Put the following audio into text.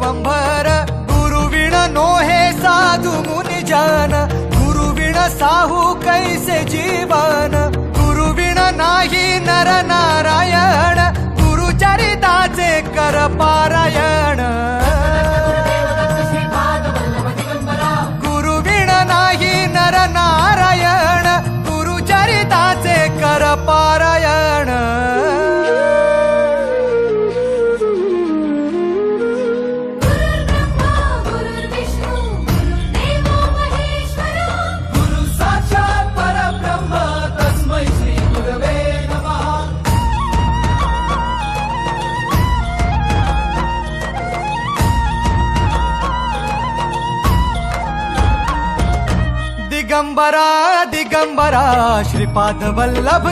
विश्वंभर गुरुविण नोहे साधु मुनि जन गुरुविण साहू कैसे जीवन गुरुविण नाही नर नारायण गुरुचरिताचे कर पारायण गुरुविण नाही नर नारायण गुरुचरिताचे कर पारायण दिगंबरा दिगंबरा श्रीपाद वल्लभ